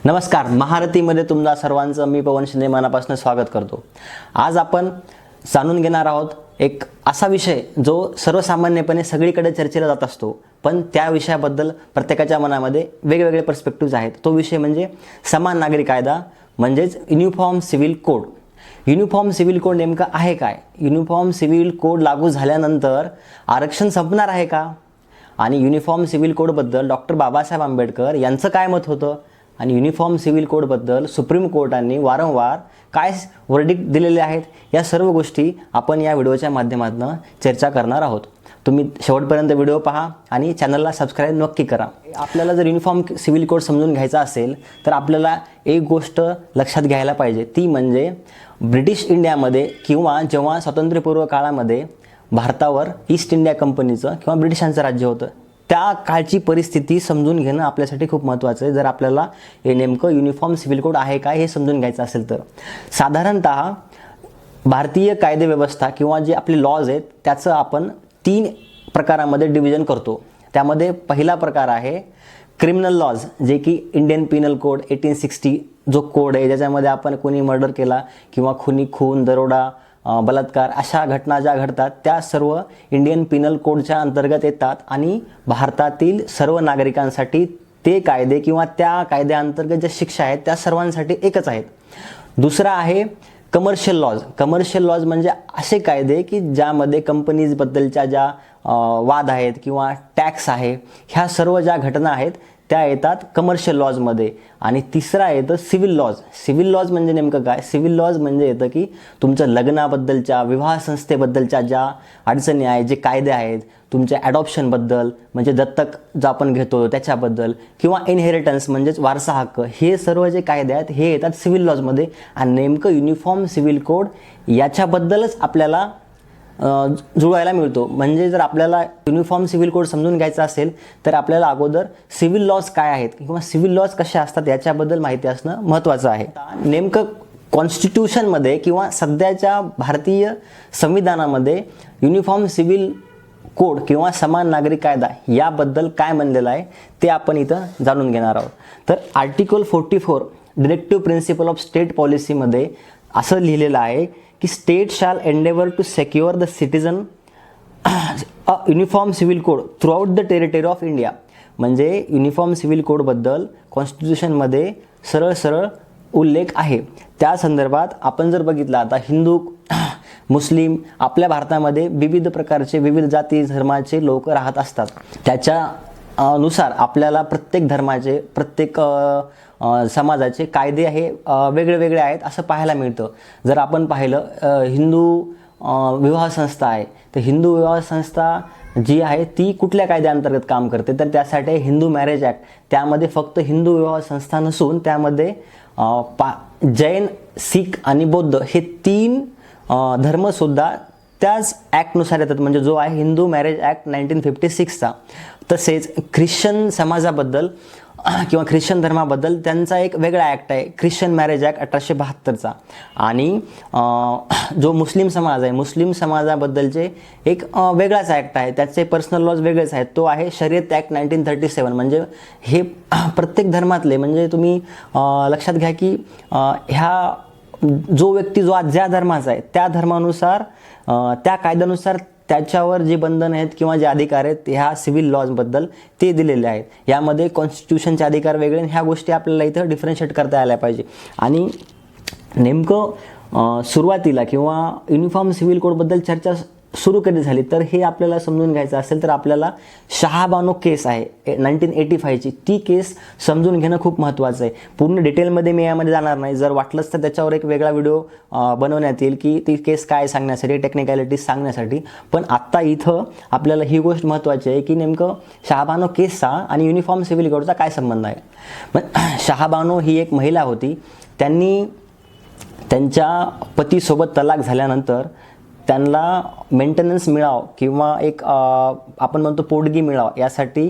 नमस्कार, महारथीमध्ये तुमच्या सर्वांचं मी पवन शिंदे मनापासून स्वागत करतो। आज आपण जाणून घेणार आहोत एक असा विषय जो सर्वसामान्यपणे सगळीकडे चर्चेला जात असतो, पण त्या विषयाबद्दल प्रत्येकाच्या मनामध्ये वेगवेगळे पर्स्पेक्टिव्हज आहेत। तो विषय म्हणजे समान नागरी कायदा म्हणजेच uniform civil code. Uniform civil code नेमका आहे काय? युनिफॉर्म सिव्हिल कोड लागू झाल्यानंतर आरक्षण संपणार आहे का? आणि युनिफॉर्म सिव्हिल कोडबद्दल डॉक्टर बाबासाहेब आंबेडकर यांचं काय मत होतं? आणि युनिफॉर्म सिव्हिल कोडबद्दल सुप्रीम कोर्टाने वारंवार काय वर्डिक्ट दिलेले आहेत? या सर्व गोष्टी आपण या व्हिडिओच्या माध्यमातून चर्चा करणार आहोत। तुम्ही शेवटपर्यंत व्हिडिओ पहा आणि चॅनलला सबस्क्राईब नक्की करा। आपल्याला जर युनिफॉर्म सिव्हिल कोड समजून घ्यायचा असेल तर आपल्याला एक गोष्ट लक्षात घ्यायला पाहिजे, ती म्हणजे ब्रिटिश इंडियामध्ये किंवा जेव्हा स्वातंत्र्यपूर्व काळामध्ये भारतावर ईस्ट इंडिया कंपनीचं किंवा ब्रिटिशांचं राज्य होतं, त्या काळची परिस्थिती समजून घेणं आपल्यासाठी खूप महत्त्वाचं आहे। जर आपल्याला हे नेमकं युनिफॉर्म सिव्हिल कोड आहे काय हे समजून घ्यायचं असेल तर साधारणतः भारतीय कायदे व्यवस्था किंवा जे आपले लॉज आहेत त्याचं आपण 3 प्रकारामध्ये डिव्हिजन करतो। त्यामध्ये पहिला प्रकार आहे क्रिमिनल लॉज, जे की इंडियन पिनल कोड 1860 जो कोड आहे, ज्याच्यामध्ये आपण कोणी मर्डर केला किंवा खून, दरोडा, बलात्कार अशा घटना ज्या घडतात त्या सर्व इंडियन पिनल कोडच्या अंतर्गत येतात आणि भारतातील सर्व नागरिकांसाठी ते कायदे किंवा त्या कायद्याअंतर्गत ज्या शिक्षा आहेत त्या सर्वांसाठी एकच आहेत। दुसरा आहे कमर्शियल लॉज। कमर्शियल लॉज म्हणजे असे कायदे की ज्यामध्ये कंपनीजबद्दलच्या ज्या वाद आहेत किंवा टॅक्स आहे, ह्या सर्व ज्या घटना आहेत त्या येतात कमर्शियल लॉजमध्ये। आणि तिसरा येतं सिव्हिल लॉज। सिव्हिल लॉज म्हणजे नेमकं काय? सिव्हिल लॉज म्हणजे येतं की तुमच्या लग्नाबद्दलच्या, विवाह संस्थेबद्दलच्या ज्या अडचणी आहेत, जे कायदे आहेत, तुमच्या ॲडॉप्शनबद्दल म्हणजे दत्तक जो आपण घेतो त्याच्याबद्दल, किंवा इनहेरिटन्स म्हणजेच वारसा हक्क, हे सर्व जे कायदे आहेत हे येतात सिव्हिल लॉजमध्ये। आणि नेमकं युनिफॉर्म सिव्हिल कोड याच्याबद्दलच आपल्याला जुळवायला मिळतो। म्हणजे जर आपल्याला युनिफॉर्म सिव्हिल कोड समजून घ्यायचा असेल तर आपल्याला अगोदर सिव्हिल लॉज काय आहेत किंवा सिव्हिल लॉज कसे असतात याच्याबद्दल माहिती असणं महत्त्वाचं आहे। नेमकं कॉन्स्टिट्यूशनमध्ये किंवा सध्याच्या भारतीय संविधानामध्ये युनिफॉर्म सिव्हिल कोड किंवा समान नागरी कायदा याबद्दल काय म्हणलेलं आहे ते आपण इथं जाणून घेणार आहोत। तर article 44 directive principle of state पॉलिसीमध्ये असं लिहिलेलं आहे की state shall endeavour to secure the citizen a uniform civil code throughout the territory of India. म्हणजे युनिफॉर्म सिव्हिल कोडबद्दल कॉन्स्टिट्यूशनमध्ये सरळ उल्लेख आहे। त्या संदर्भात आपण जर बघितलं, आता हिंदू, मुस्लिम आपल्या भारतामध्ये विविध प्रकारचे, विविध जाती धर्माचे लोक राहत असतात। त्याच्या नुसार आपल्याला प्रत्येक धर्माचे, प्रत्येक समाजाचे कायदे हे वेगळे वेगळे आहेत असं पाहायला मिळतं। जर आपण पाहिलं हिंदू विवाह संस्था आहे, तर हिंदू विवाह संस्था जी आहे ती कुठल्या कायद्याअंतर्गत काम करते, तर त्यासाठी हिंदू मॅरेज ॲक्ट। त्यामध्ये फक्त हिंदू विवाह संस्था नसून त्यामध्ये जैन, शीख आणि बौद्ध हे 3 धर्मसुद्धा त्याच ॲक्टनुसार येतात, म्हणजे जो आहे हिंदू मॅरेज ॲक्ट 1956चा। तसेच ख्रिश्चन समाजाबद्दल किंवा ख्रिश्चन धर्माबद्दल त्यांचा एक वेगळा ॲक्ट आहे, ख्रिश्चन मॅरेज ॲक्ट 1872चा। आणि जो मुस्लिम समाज आहे, मुस्लिम समाजाबद्दलचे एक वेगळाच ॲक्ट आहे, त्याचे पर्सनल लॉज वेगळेच आहेत, तो आहे शरीयत ॲक्ट 1937। म्हणजे हे प्रत्येक धर्मातले, म्हणजे तुम्ही लक्षात घ्या की ह्या जो व्यक्ती जो आज ज्या धर्माचा आहे त्या धर्मानुसार, त्या कायद्यानुसार त्याच्यावर जे बंधन आहेत किंवा जे अधिकार आहेत ह्या सिव्हिल लॉजबद्दल ते दिलेले आहेत। यामध्ये कॉन्स्टिट्यूशनचे अधिकार वेगळे, ह्या गोष्टी आपल्याला इथं डिफरन्शिएट करता आल्या पाहिजे। आणि नेमकं सुरुवातीला किंवा युनिफॉर्म सिव्हिल कोडबद्दल चर्चा सुरू कधी झाली तर हे आपल्याला समजून घ्यायचं असेल तर आपल्याला शहाबानो केस आहे 1985ची, ती केस समजून घेणं खूप महत्त्वाचं आहे। पूर्ण डिटेलमध्ये मी यामध्ये जाणार नाही, जर वाटलंच तर त्याच्यावर एक वेगळा व्हिडिओ बनवण्यात येईल की ती केस काय सांगण्यासाठी, टेक्निकॅलिटीज सांगण्यासाठी। पण आत्ता इथं आपल्याला ही गोष्ट महत्त्वाची आहे की नेमकं शहाबानो केसचा आणि युनिफॉर्म सिव्हिल कोडचा काय संबंध आहे। पण शहाबानो ही एक महिला होती, त्यांनी त्यांच्या पतीसोबत तलाक झाल्यानंतर त्यांना मेंटेनन्स मिळावं किंवा एक आपण म्हणतो पोटगी मिळावं यासाठी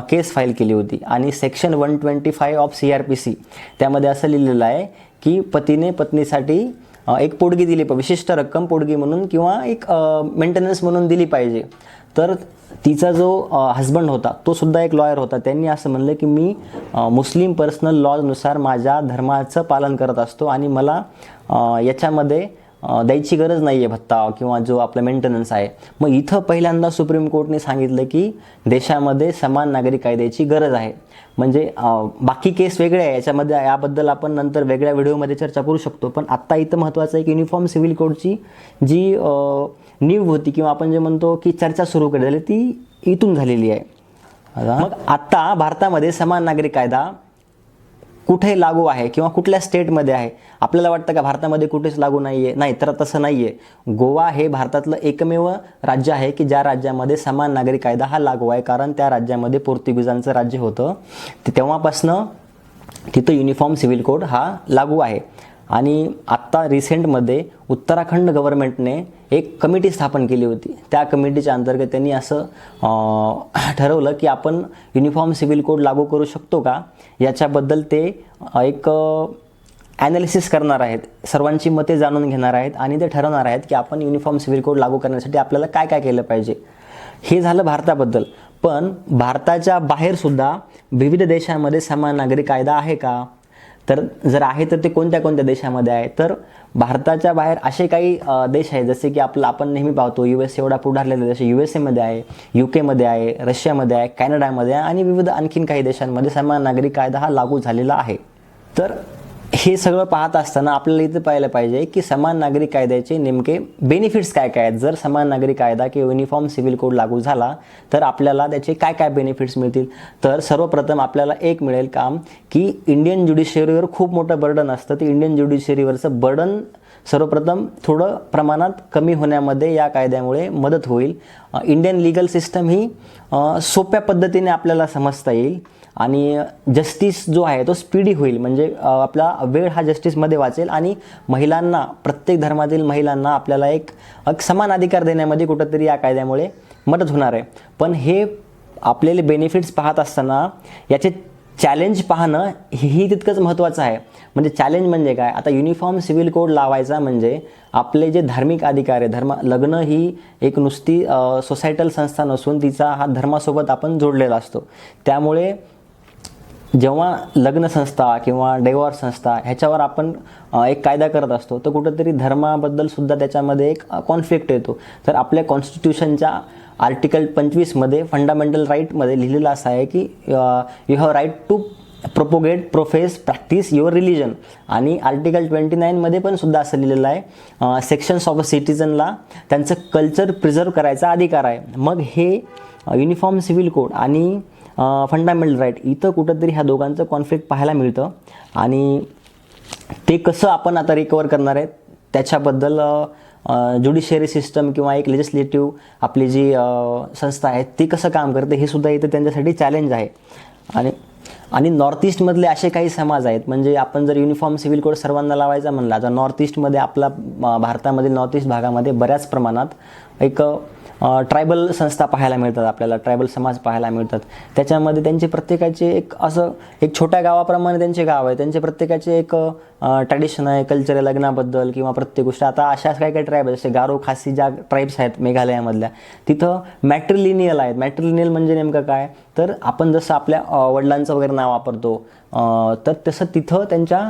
केस फाईल केली होती। आणि सेक्शन 125 ऑफ CRPC त्यामध्ये असं लिहिलेलं आहे की पतीने पत्नीसाठी एक पोटगी दिली, विशिष्ट रक्कम पोटगी म्हणून किंवा एक मेंटेनन्स म्हणून दिली पाहिजे। तर तिचा जो हस्बंड होता तो सुद्धा एक लॉयर होता. त्यांनी असं म्हणलं की मी मुस्लिम पर्सनल लॉजनुसार माझ्या धर्माचं पालन करत असतो आणि मला याच्यामध्ये द्यायची गरज नाही आहे भत्ता किंवा जो आपला मेंटेनन्स आहे. मग इथं पहिल्यांदा सुप्रीम कोर्टने सांगितलं की देशामध्ये समान नागरी कायद्याची गरज आहे. म्हणजे बाकी केस वेगळे आहे, याच्यामध्ये याबद्दल आपण नंतर वेगळ्या व्हिडिओमध्ये चर्चा करू शकतो. पण आत्ता इथं महत्त्वाचं आहे की युनिफॉर्म सिव्हिल कोडची जी नीव होती किंवा आपण जे म्हणतो की चर्चा सुरू केलेली ती इथून झालेली आहे. मग आत्ता भारतामध्ये समान नागरी कायदा कुठे लागू आहे किंवा कुठल्या स्टेटमध्ये आहे? आपल्याला वाटतं का भारतामध्ये कुठेच लागू नाही आहे? नाही, तर तसं नाही आहे. गोवा हे भारतातलं एकमेव राज्य आहे की ज्या राज्यामध्ये समान नागरी कायदा हा लागू आहे. कारण त्या राज्यामध्ये पोर्तुगीजांचं राज्य होतं, तेव्हापासनं तिथं युनिफॉर्म सिव्हिल कोड हा लागू आहे. आणि आत्ता रिसेंटमध्ये उत्तराखंड गव्हर्नमेंटने एक कमिटी स्थापन केली होती. त्या कमिटीच्या अंतर्गत त्यांनी असं ठरवलं की आपण युनिफॉर्म सिव्हिल कोड लागू करू शकतो का, याच्याबद्दल ते एक ॲनालिसिस करणार आहेत, सर्वांची मते जाणून घेणार आहेत आणि ते ठरवणार आहेत की आपण युनिफॉर्म सिव्हिल कोड लागू करण्यासाठी आपल्याला काय काय केलं पाहिजे. हे झालं भारताबद्दल. पण भारताच्या बाहेरसुद्धा विविध देशांमध्ये समान नागरी कायदा आहे का? तर जर आहे तर ते कोणत्या कोणत्या देशामध्ये आहे? तर भारताच्या बाहेर असे काही देश आहेत जसे की आपण नेहमी पाहतो US एवढा पुढारलेले जसे USA आहे, UK आहे, रशियामध्ये आहे, कॅनडामध्ये आहे आणि विविध आणखीन काही देशांमध्ये समान नागरी कायदा हा लागू झालेला आहे. तर हे सगळं पाहत असताना आपल्याला इथं पाहायला पाहिजे की समान नागरी कायद्याचे नेमके बेनिफिट्स काय काय आहेत. जर समान नागरी कायदा किंवा युनिफॉर्म सिव्हिल कोड लागू झाला तर आपल्याला त्याचे काय काय बेनिफिट्स मिळतील. तर सर्वप्रथम आपल्याला एक मिळेल काम की इंडियन ज्युडिशियरीवर खूप मोठं बर्डन असतं. ते इंडियन ज्युडिशियरीवरचं बर्डन सर्वप्रथम थोडं प्रमाणात कमी होण्यामध्ये या कायद्यामुळे मदत होईल. इंडियन लीगल सिस्टम ही सोप्या पद्धतीने आपल्याला समजता येईल आणि जस्टिस जो आहे तो स्पीडी होईल. म्हणजे आपला वेळ हा जस्टिसमध्ये वाचेल आणि महिलांना, प्रत्येक धर्मातील महिलांना आपल्याला एक समान अधिकार देण्यामध्ये कुठंतरी या कायद्यामुळे मदत होणार आहे. पण हे आपल्याला बेनिफिट्स पाहत असताना याचे चॅलेंज पाहणं ही तितकंच महत्त्वाचं आहे. म्हणजे चॅलेंज म्हणजे काय? आता युनिफॉर्म सिव्हिल कोड लावायचा म्हणजे आपले जे धार्मिक अधिकार आहे, लग्न ही एक नुसती सोसायटल संस्था नसून तिचा हा धर्मासोबत आपण जोडलेला असतो. त्यामुळे जेव्हा लग्न संस्था किंवा डिवोर्स संस्था ह्याच्यावर आपण एक कायदा करत असतो तर कुठंतरी धर्माबद्दल सुद्धा त्याच्यामध्ये एक कॉन्फ्लिक्ट येतो. तर आपल्या कॉन्स्टिट्यूशनच्या आर्टिकल 25मध्ये फंडामेंटल राईटमध्ये लिहिलेलं असं आहे की you have right to propagate, profess, practise your religion. आणि आर्टिकल 29मध्ये पण सुद्धा असं लिहिलेलं आहे सेक्शन्स ऑफ अ सिटिझनला त्यांचं कल्चर प्रिझर्व करायचा अधिकार आहे. मग हे युनिफॉर्म सिव्हिल कोड आणि फंडामेंटल राईट इथं कुठंतरी ह्या दोघांचं कॉन्फ्लिक्ट पाहायला मिळतं. आणि ते कसं आपण आता रिकवर करणार आहे त्याच्याबद्दल ज्युडिशियरी सिस्टम किंवा एक लेजिस्लेटिव्ह आपली जी संस्था आहे ती कसं काम करते हे सुद्धा इथं त्यांच्यासाठी चॅलेंज आहे. आणि नॉर्थ ईस्टमधले असे काही समाज आहेत, म्हणजे आपण जर युनिफॉर्म सिव्हिल कोड सर्वांना लावायचा म्हणला तर नॉर्थ ईस्टमध्ये आपला भारतामधील नॉर्थ ईस्ट भागामध्ये बऱ्याच प्रमाणात एक ट्रायबल संस्था पाहायला मिळतात, आपल्याला ट्रायबल समाज पाहायला मिळतात. त्याच्यामध्ये त्यांचे प्रत्येकाचे एक छोट्या गावाप्रमाणे त्यांचे गाव आहे, त्यांचे प्रत्येकाचे एक ट्रॅडिशन आहे, कल्चर आहे लग्नाबद्दल किंवा प्रत्येक गोष्ट. आता अशाच काही काही ट्राईब जसे गारो, खासी ज्या ट्राईब्स आहेत मेघालयामधल्या तिथं मॅट्रिलिनियल आहेत. मॅट्रिलिनियल म्हणजे नेमकं काय? तर आपण जसं आपल्या वडिलांचं वगैरे नाव वापरतो तर तसं तिथं त्यांच्या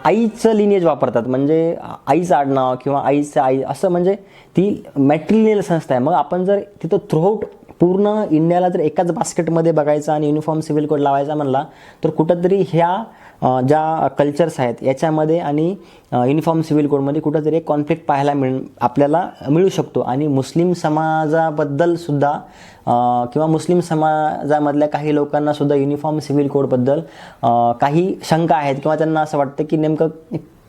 आईचं लिनिएज वापरतात. म्हणजे आईचं आडनाव किंवा आईचं आई असं, म्हणजे ती मॅट्रिलिनियल संस्था आहे. मग आपण जर तिथं थ्रूआउट पूर्ण इंडियाला जर एकाच बास्केटमध्ये बघायचं आणि युनिफॉर्म सिव्हिल कोड लावायचा म्हणला तर कुठंतरी ह्या ज्या कल्चर्स आहेत याच्यामध्ये आणि युनिफॉर्म सिव्हिल कोडमध्ये कुठंतरी एक कॉन्फ्लिक्ट पाहायला आपल्याला मिळू शकतो. आणि मुस्लिम समाजाबद्दल सुद्धा किंवा मुस्लिम समाजामधल्या काही लोकांना सुद्धा युनिफॉर्म सिव्हिल कोडबद्दल काही शंका आहेत किंवा त्यांना असं वाटतं की नेमकं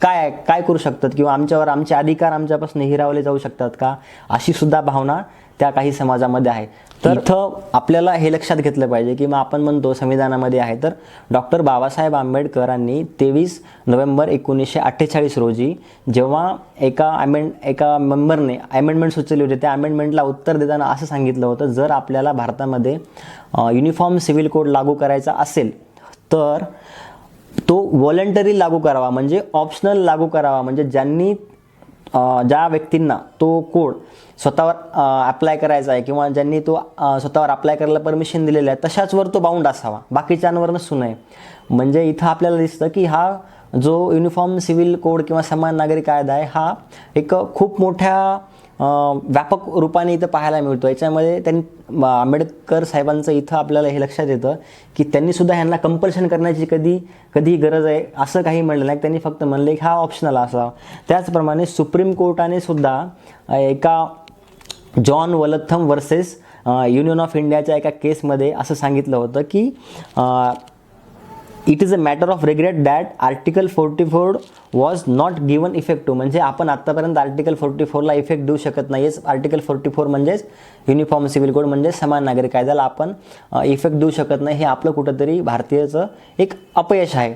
काय करू शकतात किंवा आमचे अधिकार आमच्यापासून हिरावले जाऊ शकतात का, अशी सुद्धा भावना त्या काही समाजामध्ये आहे. तर इथं आपल्याला हे लक्षात घेतलं पाहिजे की मग आपण म्हणतो संविधानामध्ये आहे तर डॉक्टर बाबासाहेब आंबेडकरांनी 23 नोव्हेंबर 1948 रोजी जेव्हा एका मेंबरने अमेंडमेंट सुचवली होती, त्या अमेंडमेंटला उत्तर देताना असं सांगितलं होतं, जर आपल्याला भारतामध्ये युनिफॉर्म सिव्हिल कोड लागू करायचा असेल तर तो व्हॉलंटरी लागू करावा, म्हणजे ऑप्शनल लागू करावा. म्हणजे ज्या व्यक्तींना तो कोड स्वतःवर अप्लाय करायचा आहे किंवा ज्यांनी तो स्वतःवर अप्लाय करायला परमिशन दिलेलं आहे तशाचवर तो बाउंड असावा, बाकीच्यांवर नसू नये. म्हणजे इथं आपल्याला दिसतं की हा जो युनिफॉर्म सिव्हिल कोड किंवा समान नागरी कायदा आहे हा एक खूप मोठ्या व्यापक रूपाने इथं पाहायला मिळतो. याच्यामध्ये त्यांनी आंबेडकर साहेबांचं इथं आपल्याला हे लक्षात येतं की त्यांनीसुद्धा ह्यांना कंपल्शन करण्याची कधी गरज आहे असं काही म्हणलं नाही. त्यांनी फक्त म्हणले की हा ऑप्शनल असावा. त्याचप्रमाणे सुप्रीम कोर्टाने सुद्धा एका जॉन वलथम वर्सेस युनियन ऑफ इंडियाच्या एका केसमध्ये असं सांगितलं होतं की it is a matter of regret that article 44 was not given effective. म्हणजे आपण आत्तापर्यंत आर्टिकल 44ला इफेक्ट देऊ शकत नाही. आर्टिकल 44 म्हणजेच युनिफॉर्म सिव्हिल कोड म्हणजे समान नागरी कायद्याला आपण इफेक्ट देऊ शकत नाही. हे आपलं कुठंतरी भारतीयचं एक अपयश आहे.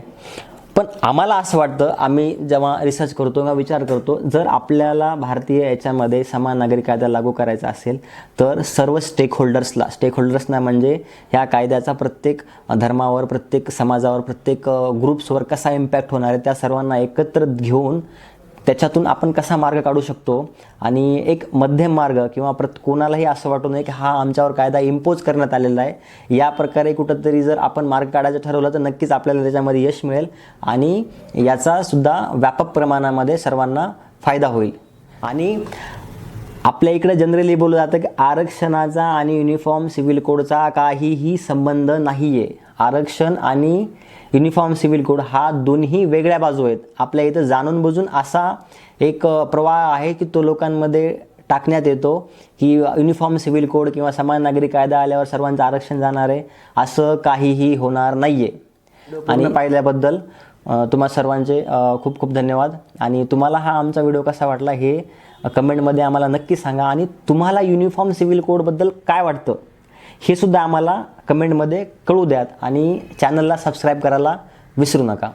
पण आम्हाला असं वाटतं, आम्ही जेव्हा रिसर्च करतो किंवा विचार करतो, जर आपल्याला भारतीय याच्यामध्ये समान नागरी कायदा लागू करायचा असेल तर सर्व स्टेकहोल्डर्सना म्हणजे ह्या कायद्याचा प्रत्येक धर्मावर, प्रत्येक समाजावर, प्रत्येक ग्रुप्सवर कसा इम्पॅक्ट होणार आहे त्या सर्वांना एकत्र घेऊन त्याच्यातून आपण कसा मार्ग काढू शकतो आणि एक मध्यम मार्ग किंवा कोणालाही असं वाटू नये की हा आमच्यावर कायदा इम्पोज करण्यात आलेला आहे. या प्रकारे कुठंतरी जर आपण मार्ग काढायचं ठरवलं तर नक्कीच आपल्याला त्याच्यामध्ये यश मिळेल आणि याचा सुद्धा व्यापक प्रमाणामध्ये सर्वांना फायदा होईल. आणि आपल्या इकडे जनरली बोललं जातं की आरक्षणाचा आणि युनिफॉर्म सिव्हिल कोडचा काहीही संबंध नाही आहे. आरक्षण आणि युनिफॉर्म सिव्हिल कोड हा दोन्ही वेगळ्या बाजू आहेत. आपल्या इथं जाणून बुजून असा एक प्रवाह आहे की तो लोकांमध्ये टाकण्यात येतो की युनिफॉर्म सिव्हिल कोड किंवा समान नागरी कायदा आल्यावर सर्वांचं आरक्षण जाणार आहे. असं काहीही होणार नाही आहे. आणि पाहिल्याबद्दल तुम्हा सर्वांचे खूप खूप धन्यवाद. आणि तुम्हाला हा आमचा व्हिडिओ कसा वाटला हे कमेंटमध्ये आम्हाला नक्की सांगा. आणि तुम्हाला युनिफॉर्म सिव्हिल कोडबद्दल काय वाटतं हे सुद्धा आम्हाला कमेंटमध्ये कळू द्यात. आणि चॅनलला सबस्क्राईब करायला विसरू नका.